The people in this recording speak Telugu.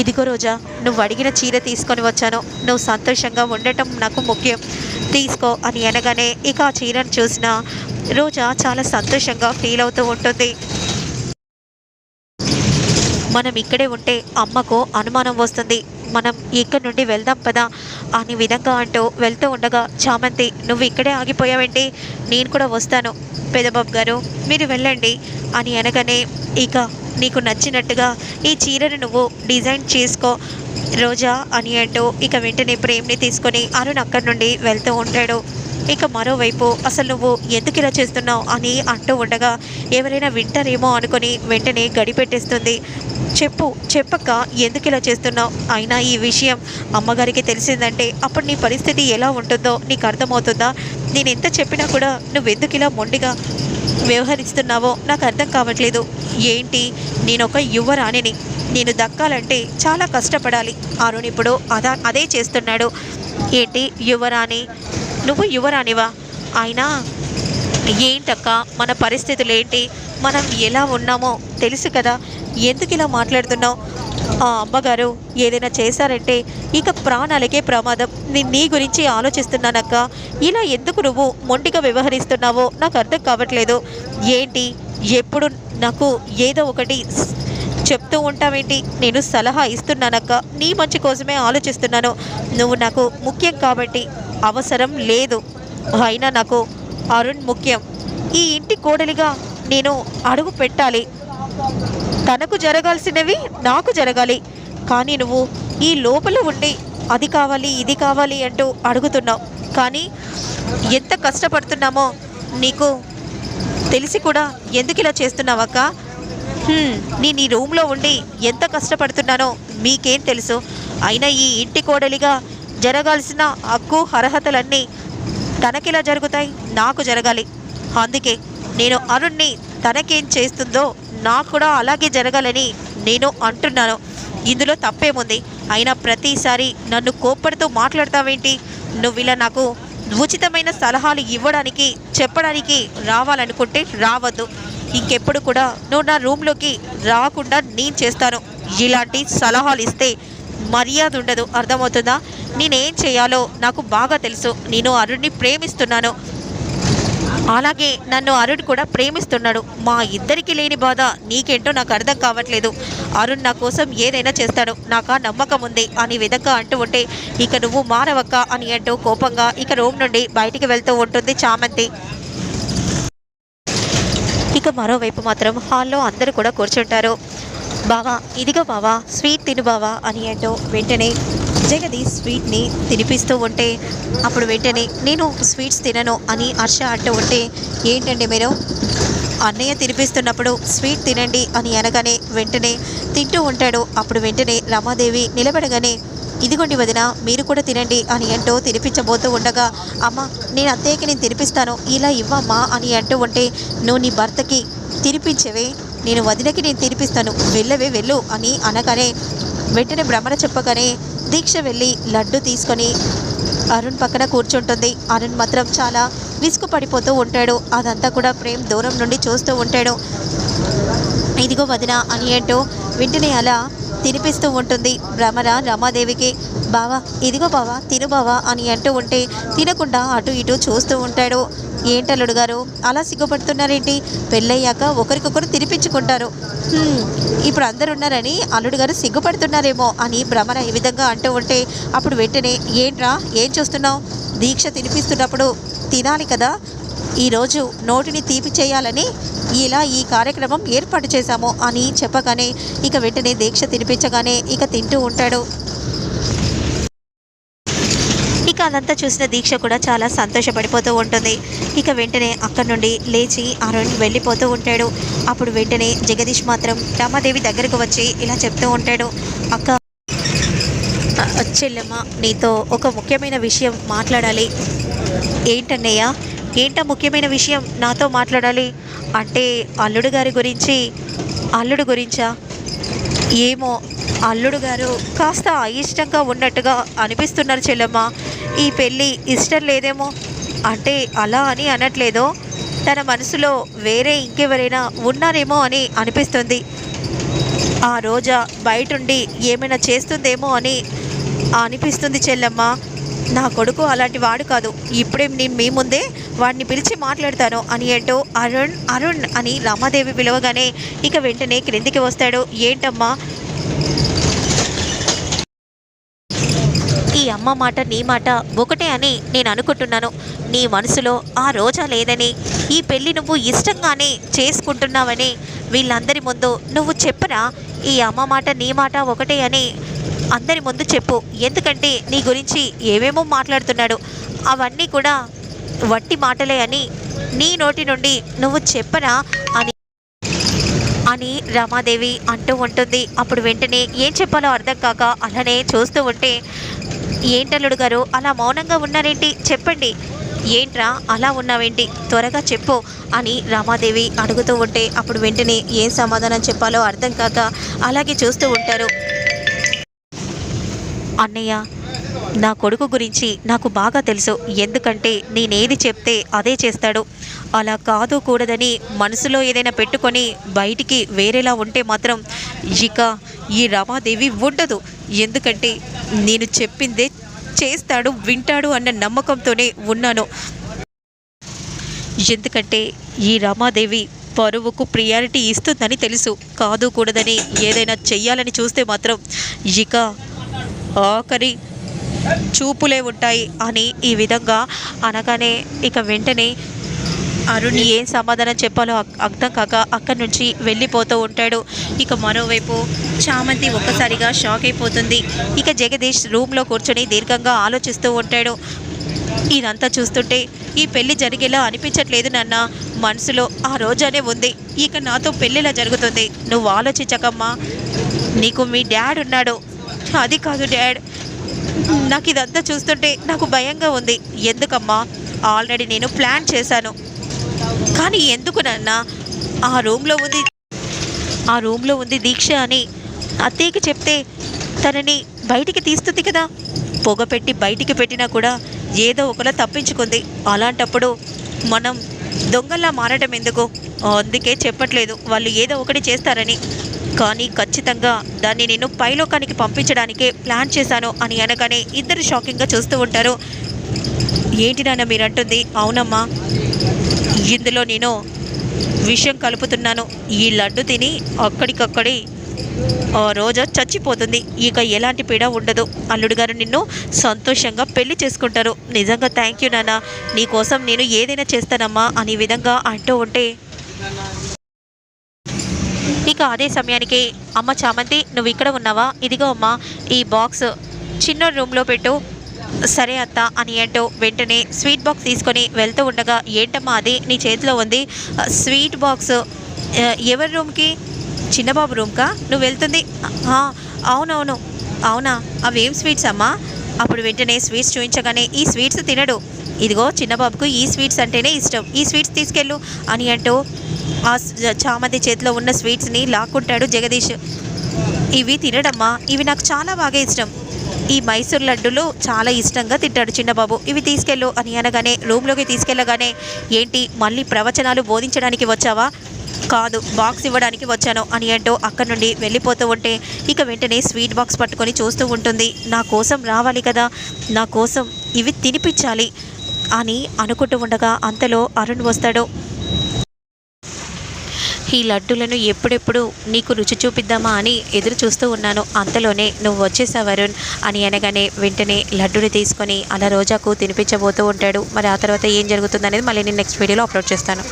ఇదిగో రోజా, నువ్వు అడిగిన చీర తీసుకొని వచ్చాను. నువ్వు సంతోషంగా ఉండటం నాకు ముఖ్యం, తీసుకో అని అనగానే ఇక ఆ చీరను చూసిన రోజా చాలా సంతోషంగా ఫీల్ అవుతూ ఉంటుంది. మనం ఇక్కడే ఉంటే అమ్మకు అనుమానం వస్తుంది, మనం ఇక్కడి నుండి వెళ్దాం పదా అని విధంగా అంటూ వెళ్తూ ఉండగా చామంతి, నువ్వు ఇక్కడే ఆగిపోయావేంటి, నేను కూడా వస్తాను పెదబాబు గారు, మీరు వెళ్ళండి అని అనగానే ఇక నీకు నచ్చినట్టుగా ఈ చీరను నువ్వు డిజైన్ చేసుకో రోజా అని అంటూ ఇక వెంటనే ప్రేమ్ని తీసుకొని అరుణ్ అక్కడి నుండి వెళ్తూ ఉంటాడు. ఇక మరోవైపు అసలు నువ్వు ఎందుకు ఇలా చేస్తున్నావు అని అంటూ ఉండగా ఎవరైనా వింటారేమో అనుకొని వెంటనే గడిపెట్టేస్తుంది. చెప్పక్క, ఎందుకు ఇలా చేస్తున్నావు, అయినా ఈ విషయం అమ్మగారికి తెలిసిందంటే అప్పుడు నీ పరిస్థితి ఎలా ఉంటుందో నీకు అర్థమవుతుందా, నేను ఎంత చెప్పినా కూడా నువ్వెందుకు ఇలా మొండిగా వ్యవహరిస్తున్నావో నాకు అర్థం కావట్లేదు. ఏంటి, నేను ఒక యువరాణిని, నేను దక్కాలంటే చాలా కష్టపడాలి. అరుణ్ ఇప్పుడు అదే చేస్తున్నాడు. ఏంటి యువరాణి, నువ్వు యువరానివా, అయినా ఏంటక్క మన పరిస్థితులు ఏంటి, మనం ఎలా ఉన్నామో తెలుసు కదా, ఎందుకు ఇలా మాట్లాడుతున్నావు, ఆ అమ్మగారు ఏదైనా చేశారంటే ఇక ప్రాణాలకే ప్రమాదం, నేను నీ గురించి ఆలోచిస్తున్నానక్క, ఇలా ఎందుకు నువ్వు మొండిగా వ్యవహరిస్తున్నావో నాకు అర్థం కావట్లేదు. ఏంటి ఎప్పుడు నాకు ఏదో ఒకటి చెప్తూ ఉంటావేంటి, నేను సలహా ఇస్తున్నానక్క, నీ మంచి కోసమే ఆలోచిస్తున్నాను, నువ్వు నాకు ముఖ్యం కాబట్టి అవసరం లేదు, అయినా నాకు అరుణ్ ముఖ్యం, ఈ ఇంటి కోడలిగా నేను అడుగు పెట్టాలి, తనకు జరగాల్సినవి నాకు జరగాలి, కానీ నువ్వు ఈ లోపల ఉండి అది కావాలి ఇది కావాలి అంటూ అడుగుతున్నావు, కానీ ఎంత కష్టపడుతున్నామో నీకు తెలిసి కూడా ఎందుకు ఇలా చేస్తున్నావక్క, నేను ఈ రూమ్లో ఉండి ఎంత కష్టపడుతున్నానో మీకేం తెలుసు, అయినా ఈ ఇంటి కోడలిగా జరగాల్సిన హక్కు అర్హతలన్నీ తనకిలా జరుగుతాయి, నాకు జరగాలి, అందుకే నేను అరుణ్ని తనకేం చేస్తుందో నాకు కూడా అలాగే జరగాలని నేను అంటున్నాను, ఇందులో తప్పేముంది, అయినా ప్రతిసారి నన్ను కోప్పడుతూ మాట్లాడతావేంటి, నువ్వు ఇలా నాకు ఉచితమైన సలహాలు ఇవ్వడానికి చెప్పడానికి రావాలనుకుంటే రావద్దు, ఇంకెప్పుడు కూడా నువ్వు నా రూమ్లోకి రాకుండా నేను చేస్తాను, ఇలాంటి సలహాలు ఇస్తే మర్యాద ఉండదు, అర్థమవుతుందా, నేనేం చేయాలో నాకు బాగా తెలుసు, నేను అరుణ్ని ప్రేమిస్తున్నాను, అలాగే నన్ను అరుణ్ కూడా ప్రేమిస్తున్నాడు, మా ఇద్దరికి లేని బాధ నీకేంటో నాకు అర్థం కావట్లేదు, అరుణ్ నా కోసం ఏదైనా చేస్తాడు, నాకు ఆ నమ్మకం ఉంది అని విధంగా అంటూ ఉంటే ఇక నువ్వు మారవక్క అని అంటూ కోపంగా ఇక రూమ్ నుండి బయటికి వెళ్తూ ఉంటుంది చామంతి. ఇక మరోవైపు మాత్రం హాల్లో అందరూ కూడా కూర్చుంటారు. బావా, ఇదిగో బావా స్వీట్ తిను బావా అని అంటూ వెంటనే జగదీష్ స్వీట్ని తినిపిస్తూ ఉంటే అప్పుడు వెంటనే నేను స్వీట్స్ తినను అని హర్ష అంటూ ఉంటే, ఏంటండి మీరు అన్నయ్య తినిపిస్తున్నప్పుడు స్వీట్ తినండి అని అనగానే వెంటనే తింటూ ఉంటాడు. అప్పుడు వెంటనే రమాదేవి నిలబడగానే, ఇదిగోండి వదిన మీరు కూడా తినండి అని అంటూ తినిపించబోతూ ఉండగా, అమ్మ నేను అత్తయ్యకి నేను తినిపిస్తాను ఇలా ఇవ్వమ్మా అని అంటూ ఉంటే, నువ్వు నీ భర్తకి తినిపించవే, నేను వదినకి నేను తినిపిస్తాను, వెళ్ళవే వెళ్ళు అని అనగానే వెంటనే భ్రమణ చెప్పగానే దీక్ష వెళ్ళి లడ్డు తీసుకొని అరుణ్ పక్కన కూర్చుంటుంది. అరుణ్ మాత్రం చాలా విసుగు పడిపోతూ ఉంటాడు. అదంతా కూడా ప్రేమ్ దూరం నుండి చూస్తూ ఉంటాడు. ఇదిగో వదిన అని అంటూ వెంటనే అలా తినిపిస్తూ ఉంటుంది భ్రమర రమాదేవికి. బావా ఇదిగో బావా తిను బావా అని అంటూ ఉంటే తినకుండా అటు ఇటు చూస్తూ ఉంటాడు. ఏంటల్లుడు గారు అలా సిగ్గుపడుతున్నారేంటి, పెళ్ళయ్యాక ఒకరికొకరు తినిపించుకుంటారు, ఇప్పుడు అందరు ఉన్నారని అల్లుడు గారు సిగ్గుపడుతున్నారేమో అని భ్రమర ఈ విధంగా అంటూ ఉంటే అప్పుడు వెంటనే ఏంట్రా ఏం చూస్తున్నావు, దీక్ష తినిపిస్తున్నప్పుడు తినాలి కదా, ఈరోజు నోటిని తీపి చేయాలని ఇలా ఈ కార్యక్రమం ఏర్పాటు చేశాము అని చెప్పగానే ఇక వెంటనే దీక్ష తినిపించగానే ఇక తింటూ ఉంటాడు. ఇక అదంతా చూసిన దీక్ష కూడా చాలా సంతోషపడిపోతూ ఉంటుంది. ఇక వెంటనే అక్కడి నుండి లేచి అరుణ్ వెళ్ళిపోతూ ఉంటాడు. అప్పుడు వెంటనే జగదీష్ మాత్రం రమాదేవి దగ్గరకు వచ్చి ఇలా చెప్తూ ఉంటాడు, అక్క చెల్లెమ్మ నీతో ఒక ముఖ్యమైన విషయం మాట్లాడాలి. ఏంటన్నయ్య, ఏంటో ముఖ్యమైన విషయం నాతో మాట్లాడాలి అంటే అల్లుడు గారి గురించి. అల్లుడు గురించా? ఏమో అల్లుడు గారు కాస్త అయిష్టంగా ఉన్నట్టుగా అనిపిస్తున్నారు చెల్లెమ్మ, ఈ పెళ్ళి ఇష్టం లేదేమో, అంటే అలా అని అనట్లేదో, తన మనసులో వేరే ఇంకెవరైనా ఉన్నారేమో అని అనిపిస్తుంది. ఆ రోజా బయటుండి ఏమైనా చేస్తుందేమో అని అనిపిస్తుంది చెల్లెమ్మ. నా కొడుకు అలాంటి వాడు కాదు. ఇప్పుడే నేను మీ ముందే వాడిని పిలిచి మాట్లాడతాను అని అంటూ అరుణ్ అరుణ్ అని రమాదేవి పిలవగానే ఇక వెంటనే క్రిందికి వస్తాడు. ఏంటమ్మా, ఈ అమ్మ మాట నీ మాట ఒకటే అని నేను అనుకుంటున్నాను. నీ మనసులో ఆ రోజా లేదని, ఈ పెళ్ళి నువ్వు ఇష్టంగానే చేసుకుంటున్నావని వీళ్ళందరి ముందు నువ్వు చెప్పరా? ఈ అమ్మ మాట నీ మాట ఒకటే అని అందరి ముందు చెప్పు. ఎందుకంటే నీ గురించి ఏమేమో మాట్లాడుతున్నాడు, అవన్నీ కూడా వట్టి మాటలే అని నీ నోటి నుండి నువ్వు చెప్పరా అని అని రమాదేవి అంటూ ఉంటుంది. అప్పుడు వెంటనే ఏం చెప్పాలో అర్థం కాక అలానే చూస్తూ ఉంటే, ఏంటల్లుడు గారు అలా మౌనంగా ఉన్నారేంటి, చెప్పండి, ఏంట్రా అలా ఉన్నావేంటి, త్వరగా చెప్పు అని రమాదేవి అడుగుతూ ఉంటే అప్పుడు వెంటనే ఏం సమాధానం చెప్పాలో అర్థం కాక అలాగే చూస్తూ ఉంటారు. అన్నయ్య, నా కొడుకు గురించి నాకు బాగా తెలుసు. ఎందుకంటే నేనేది చెప్తే అదే చేస్తాడు. అలా కాదు కూడదని మనసులో ఏదైనా పెట్టుకొని బయటికి వేరేలా ఉంటే మాత్రం ఇక ఈ రమాదేవి ఉండదు. ఎందుకంటే నేను చెప్పిందే చేస్తాడు, వింటాడు అన్న నమ్మకంతోనే ఉన్నాను. ఎందుకంటే ఈ రమాదేవి పరువుకు ప్రియారిటీ ఇస్తుందని తెలుసు. కాదు కూడదని ఏదైనా చెయ్యాలని చూస్తే మాత్రం ఇక ఆఖరి చూపులే ఉంటాయి అని ఈ విధంగా అనగానే ఇక వెంటనే అరుణ్ ఏం సమాధానం చెప్పాలో అర్థం కాక అక్కడి నుంచి వెళ్ళిపోతూ ఉంటాడు. ఇక మరోవైపు చామంతి ఒక్కసారిగా షాక్ అయిపోతుంది. ఇక జగదీష్ రూమ్లో కూర్చొని దీర్ఘంగా ఆలోచిస్తూ ఉంటాడు. ఇదంతా చూస్తుంటే ఈ పెళ్లి జరిగేలా అనిపించట్లేదు నాన్న. మనసులో ఆ రోజానే ఉంది. ఇక నాతో పెళ్ళిలా జరుగుతుంది. నువ్వు ఆలోచించకమ్మా. నీకు మీ డాడ్ ఉన్నాడు. అది కాదు డాడ్, నాకు ఇదంతా చూస్తుంటే నాకు భయంగా ఉంది. ఎందుకమ్మా, ఆల్రెడీ నేను ప్లాన్ చేశాను. కానీ ఎందుకు నాన్న, ఆ రూమ్లో ఉంది దీక్ష అని అత్తయ్యకి చెప్తే తనని బయటికి తీస్తుంది కదా. పొగ పెట్టి బయటికి పెట్టినా కూడా ఏదో ఒకలా తప్పించుకుంది. అలాంటప్పుడు మనం దొంగల్లా మారడం ఎందుకు? అందుకే చెప్పట్లేదు వాళ్ళు ఏదో ఒకటి చేస్తారని. కానీ ఖచ్చితంగా దాన్ని నేను పైలోకానికి పంపించడానికే ప్లాన్ చేశాను అని అనగానే ఇద్దరు షాకింగ్గా చూస్తూ ఉంటారు. ఏంటి నాన్న మీరంటుంది? అవునమ్మా, ఇందులో నేను విషయం కలుపుతున్నాను. ఈ లడ్డు తిని అక్కడికక్కడే ఆ రోజా చచ్చిపోతుంది. ఇక ఎలాంటి పీడ ఉండదు. అల్లుడు గారు నిన్ను సంతోషంగా పెళ్లి చేసుకుంటారు. నిజంగా థ్యాంక్ యూ నాన్న, నీకోసం నేను ఏదైనా చేస్తానమ్మా అని విధంగా అంటూ ఉంటే ఇక అదే సమయానికి అమ్మ చామంతి, నువ్వు ఇక్కడ ఉన్నావా? ఇదిగో అమ్మ, ఈ బాక్స్ చిన్న రూమ్లో పెట్టు. సరే అత్త అని అంటూ వెంటనే స్వీట్ బాక్స్ తీసుకొని వెళ్తూ ఉండగా, ఏంటమ్మా అది నీ చేతిలో ఉంది? స్వీట్ బాక్స్ ఎవరి రూమ్కి? చిన్నబాబు రూమ్కా నువ్వు వెళ్తుంది? అవునవును. అవునా, అవేం స్వీట్స్ అమ్మా? అప్పుడు వెంటనే స్వీట్స్ చూపించగానే, ఈ స్వీట్స్ తినడు. ఇదిగో చిన్నబాబుకు ఈ స్వీట్స్ అంటేనే ఇష్టం, ఈ స్వీట్స్ తీసుకెళ్ళు అని అంటూ ఆ చామంతి చేతిలో ఉన్న స్వీట్స్ని లాక్కుంటాడు జగదీష్. ఇవి తినడమ్మా, ఇవి నాకు చాలా బాగా ఇష్టం. ఈ మైసూర్ లడ్డులు చాలా ఇష్టంగా తింటాడు చిన్నబాబు, ఇవి తీసుకెళ్ళు అని అనగానే రూమ్లోకి తీసుకెళ్ళగానే, ఏంటి మళ్ళీ ప్రవచనాలు బోధించడానికి వచ్చావా? కాదు, బాక్స్ ఇవ్వడానికి వచ్చాను అని అంటూ అక్కడి నుండి వెళ్ళిపోతూ ఉంటే ఇక వెంటనే స్వీట్ బాక్స్ పట్టుకొని చూస్తూ ఉంటుంది. నా కోసం రావాలి కదా, నా కోసం ఇవి తినిపించాలి అని అనుకుంటూ ఉండగా అంతలో అరుణ్ వస్తాడు. ఈ లడ్డులను ఎప్పుడెప్పుడు నీకు రుచి చూపిద్దామా అని ఎదురు చూస్తూ ఉన్నాను. అంతలోనే నువ్వు వచ్చేసావు అరుణ్ అని అనగానే వెంటనే లడ్డుని తీసుకొని అలా రోజాకు తినిపించబోతూ ఉంటాడు. మరి ఆ తర్వాత ఏం జరుగుతుందనేది మళ్ళీ నేను నెక్స్ట్ వీడియోలో అప్లోడ్ చేస్తాను.